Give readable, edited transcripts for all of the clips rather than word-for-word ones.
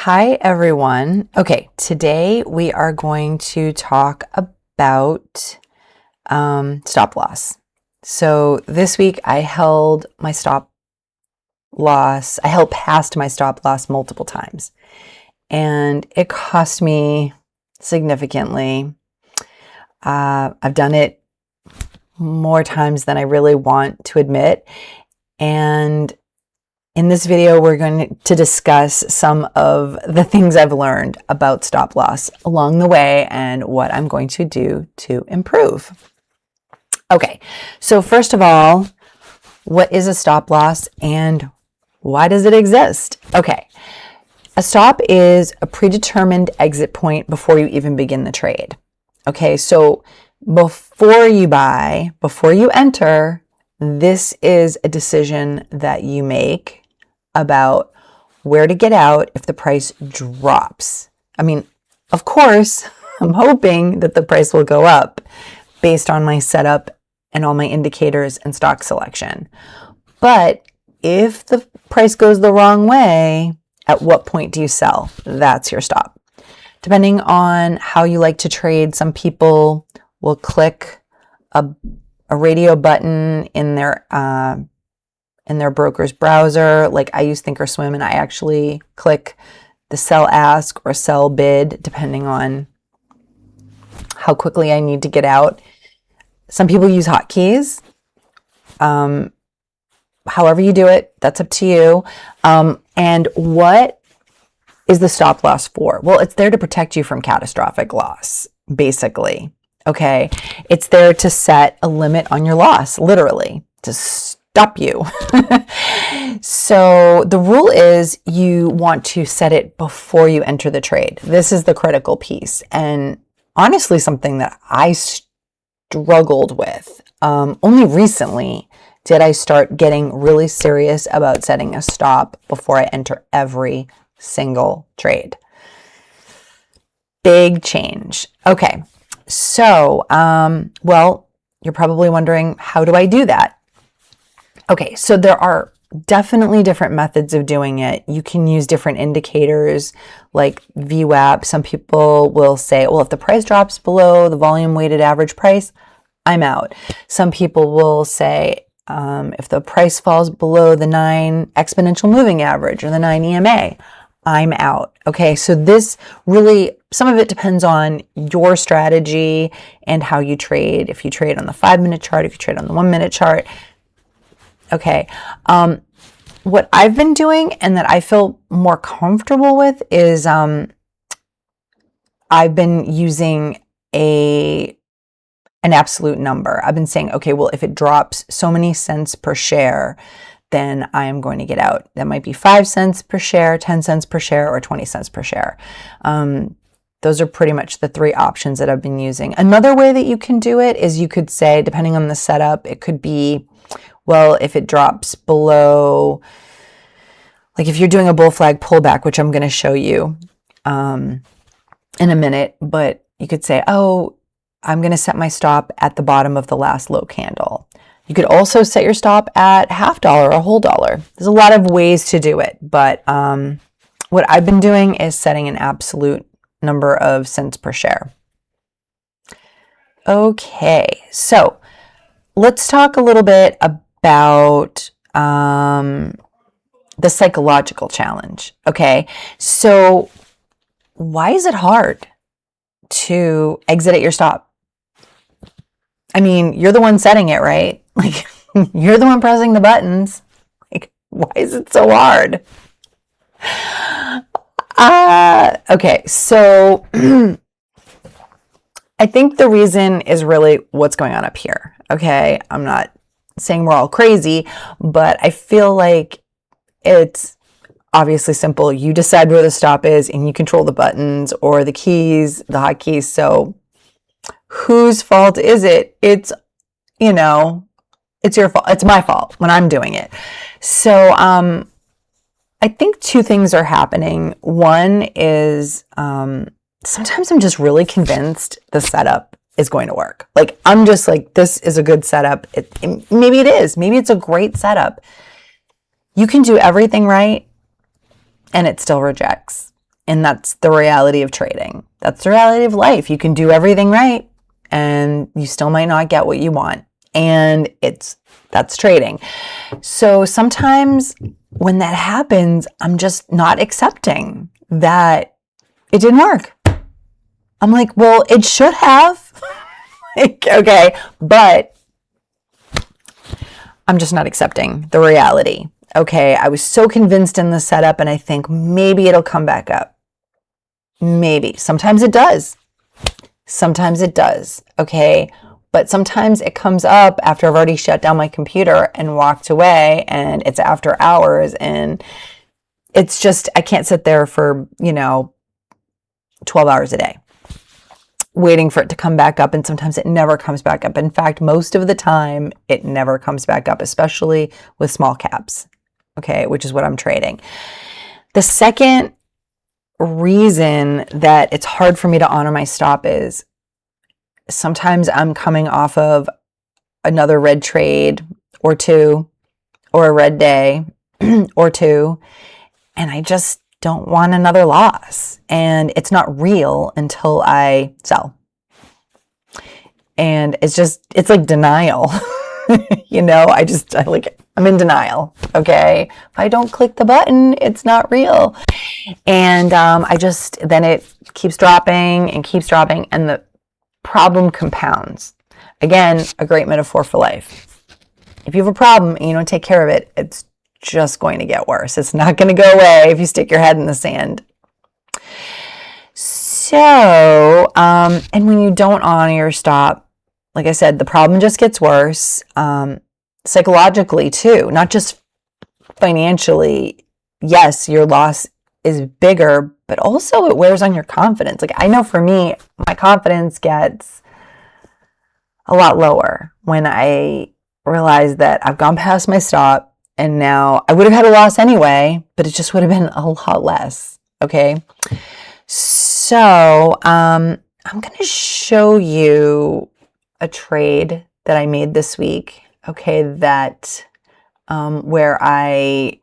Hi, everyone. Okay, today we are going to talk about stop loss. So this week I held my stop loss. I held past my stop loss multiple times, and it cost me significantly. I've done it more times than I really want to admit, and in this video, we're going to discuss some of the things I've learned about stop loss along the way and what I'm going to do to improve. Okay, so first of all, what is a stop loss and why does it exist? Okay, a stop is a predetermined exit point before you even begin the trade. Okay, so before you buy, before you enter, this is a decision that you make about where to get out if the price drops. I mean, of course, I'm hoping that the price will go up based on my setup and all my indicators and stock selection. But if the price goes the wrong way, at what point do you sell? That's your stop. Depending on how you like to trade, some people will click a radio button in their broker's browser. Like I use Thinkorswim, and I actually click the sell ask or sell bid depending on how quickly I need to get out. Some people use hotkeys. However you do it, that's up to you. And what is the stop loss for? Well, it's there to protect you from catastrophic loss, basically. Okay. It's there to set a limit on your loss, literally, to stop you. So the rule is you want to set it before you enter the trade. This is the critical piece. And honestly, something that I struggled with. Only recently did I start getting really serious about setting a stop before I enter every single trade. Big change. Okay. So, well, you're probably wondering, how do I do that? Okay, so there are definitely different methods of doing it. You can use different indicators like VWAP. Some people will say, well, if the price drops below the volume weighted average price, I'm out. Some people will say, if the price falls below the 9 exponential moving average or the 9 EMA, I'm out. Okay, so this really, some of it depends on your strategy and how you trade. If you trade on the 5-minute chart, if you trade on the 1-minute chart. Okay, what I've been doing and that I feel more comfortable with is I've been using an absolute number. I've been saying, okay, well, if it drops so many cents per share, then I am going to get out. That might be 5 cents per share, 10 cents per share, or 20 cents per share. Those are pretty much the 3 options that I've been using. Another way that you can do it is you could say, depending on the setup, it could be, well, if it drops below, like if you're doing a bull flag pullback, which I'm going to show you in a minute, but you could say, oh, I'm going to set my stop at the bottom of the last low candle. You could also set your stop at $0.50 or a whole dollar. There's a lot of ways to do it, but what I've been doing is setting an absolute number of cents per share. Okay, so let's talk a little bit about the psychological challenge. Okay, so why is it hard to exit at your stop? I mean, you're the one setting it, right? Like, you're the one pressing the buttons. Like, why is it so hard? Okay, so I think the reason is really what's going on up here. Okay, I'm not saying we're all crazy, but I feel like it's obviously simple. You decide where the stop is and you control the buttons or the keys, the hotkeys. So whose fault is it? It's, it's your fault. It's my fault when I'm doing it. So I think 2 things are happening. One is sometimes I'm just really convinced the setup is going to work. Like, I'm just like, this is a good setup. Maybe it is. Maybe it's a great setup. You can do everything right and it still rejects. And that's the reality of trading. That's the reality of life. You can do everything right and you still might not get what you want. And that's trading. So sometimes when that happens, I'm just not accepting that it didn't work. I'm like, well, it should have. Okay, but I'm just not accepting the reality. Okay, I was so convinced in the setup and I think maybe it'll come back up. Maybe. Sometimes it does. Sometimes it does. Okay, but sometimes it comes up after I've already shut down my computer and walked away and it's after hours and it's just, I can't sit there for, 12 hours a day waiting for it to come back up. And sometimes it never comes back up. In fact, most of the time it never comes back up, especially with small caps. Okay, which is what I'm trading. The second reason that it's hard for me to honor my stop is sometimes I'm coming off of another red trade or two, or a red day or two, and I just don't want another loss. And it's not real until I sell. And it's like denial. I'm in denial. Okay. If I don't click the button, it's not real. And then it keeps dropping and keeps dropping and the problem compounds. Again, a great metaphor for life. If you have a problem and you don't take care of it, it's just going to get worse. It's not going to go away if you stick your head in the sand. So, and when you don't honor your stop, like I said, the problem just gets worse, psychologically too, not just financially. Yes, your loss is bigger, but also it wears on your confidence. Like I know for me, my confidence gets a lot lower when I realize that I've gone past my stop and now I would have had a loss anyway, but it just would have been a lot less. Okay. So, I'm going to show you a trade that I made this week. Okay. That, where I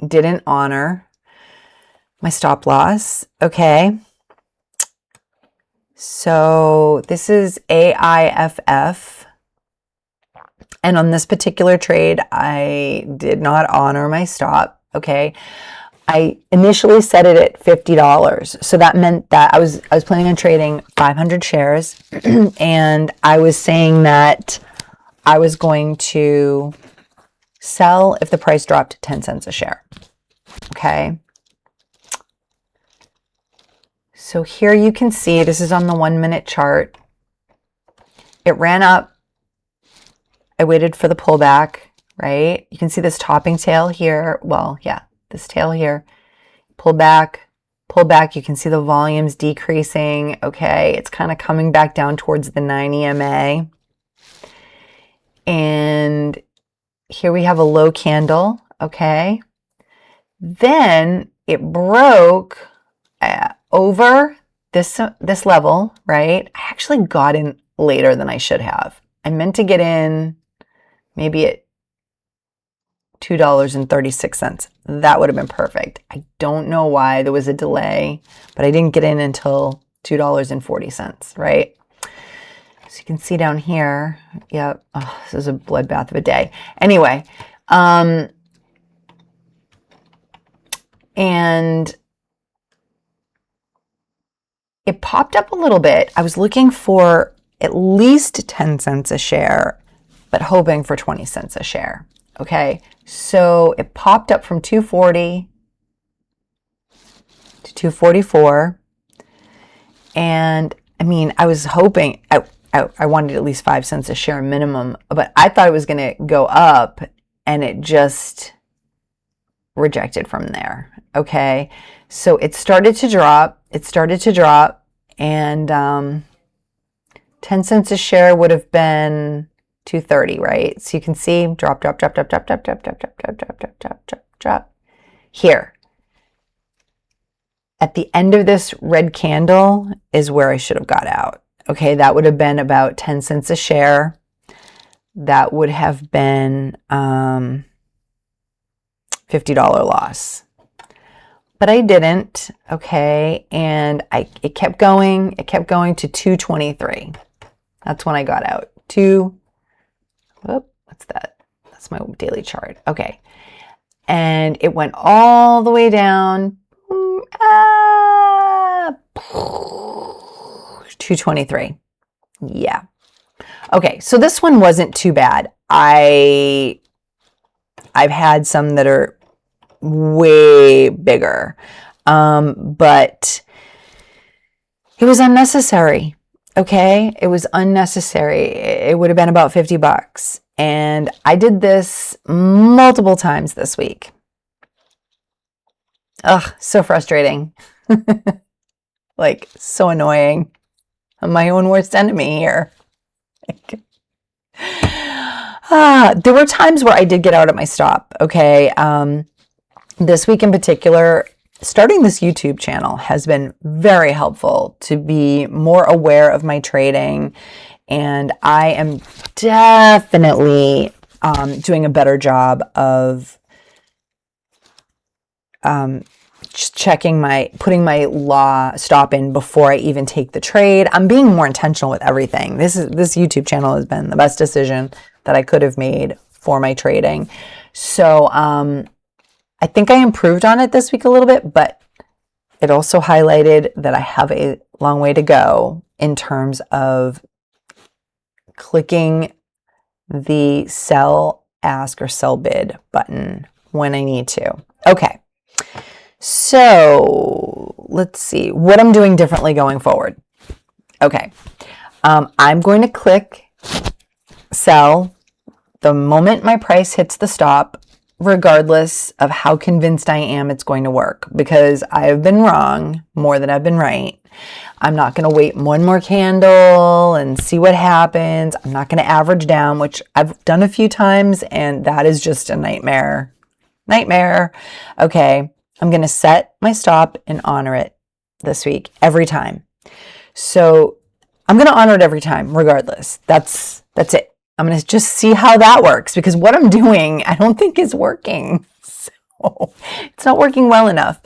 didn't honor my stop loss. Okay. So this is AIFF. And on this particular trade, I did not honor my stop. Okay. I initially set it at $50. So that meant that I was planning on trading 500 shares. And I was saying that I was going to sell if the price dropped 10 cents a share. Okay. So here you can see, this is on the 1 minute chart. It ran up. I waited for the pullback, right? You can see this topping tail here. Well, yeah, this tail here. Pull back. You can see the volumes decreasing. Okay, it's kind of coming back down towards the 9 EMA. And here we have a low candle. Okay. Then it broke over this level, right? I actually got in later than I should have. I meant to get in maybe at $2.36. That would have been perfect. I don't know why there was a delay, but I didn't get in until $2.40, right? So you can see down here, yep, oh, this is a bloodbath of a day. Anyway, and it popped up a little bit. I was looking for at least 10 cents a share, but hoping for 20 cents a share. Okay, so it popped up from 240 to 244. And I mean, I was hoping, I wanted at least 5 cents a share minimum, but I thought it was going to go up and it just rejected from there. Okay, so it started to drop. And 10 cents a share would have been 230, right? So you can see drop. Here. At the end of this red candle is where I should have got out. Okay, that would have been about 10 cents a share. That would have been $50 loss. but I didn't. Okay. And it kept going. It kept going to 223. That's when I got out. What's that? That's my daily chart. Okay. And it went all the way down. 223. Yeah. Okay. So this one wasn't too bad. I've had some that are way bigger. But it was unnecessary. Okay. It was unnecessary. It would have been about 50 bucks. And I did this multiple times this week. Ugh, so frustrating. Like, so annoying. I'm my own worst enemy here. There were times where I did get out at my stop. Okay. This week in particular, starting this YouTube channel has been very helpful to be more aware of my trading. And I am definitely doing a better job of just putting my stop in before I even take the trade. I'm being more intentional with everything. This YouTube channel has been the best decision that I could have made for my trading. So I think I improved on it this week a little bit, but it also highlighted that I have a long way to go in terms of clicking the sell, ask, or sell bid button when I need to. Okay. So let's see what I'm doing differently going forward. Okay. I'm going to click sell the moment my price hits the stop, regardless of how convinced I am it's going to work, because I have been wrong more than I've been right. I'm not going to wait one more candle and see what happens. I'm not going to average down, which I've done a few times, and that is just a nightmare. Okay. I'm going to set my stop and honor it this week every time. So I'm going to honor it every time, regardless. That's it. I'm going to just see how that works, because what I'm doing, I don't think is working. So it's not working well enough.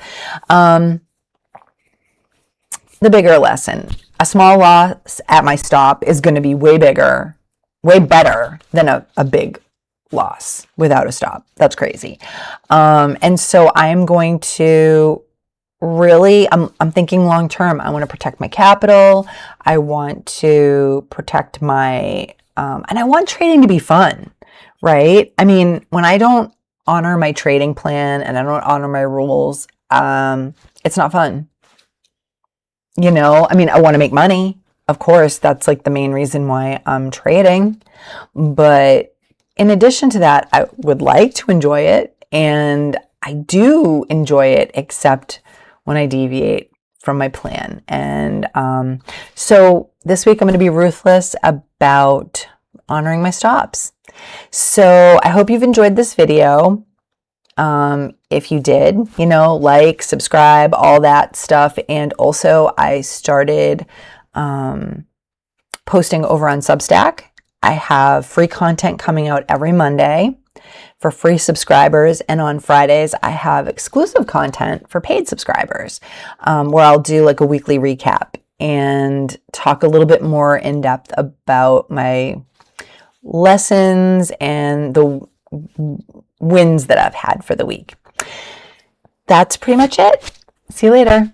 The bigger lesson, a small loss at my stop is going to be way better than a big loss without a stop. That's crazy. And so I'm going to really, I'm thinking long term. I want to protect my capital. I want to protect my, and I want trading to be fun, right? I mean, when I don't honor my trading plan and I don't honor my rules, it's not fun. You know, I mean, I want to make money. Of course, that's like the main reason why I'm trading. But in addition to that, I would like to enjoy it, and I do enjoy it, except when I deviate from my plan. And so this week I'm going to be ruthless about honoring my stops. So I hope you've enjoyed this video. If you did, like, subscribe, all that stuff. And also I started posting over on Substack. I have free content coming out every Monday for free subscribers. And on Fridays, I have exclusive content for paid subscribers, where I'll do like a weekly recap and talk a little bit more in depth about my lessons and the wins that I've had for the week. That's pretty much it. See you later.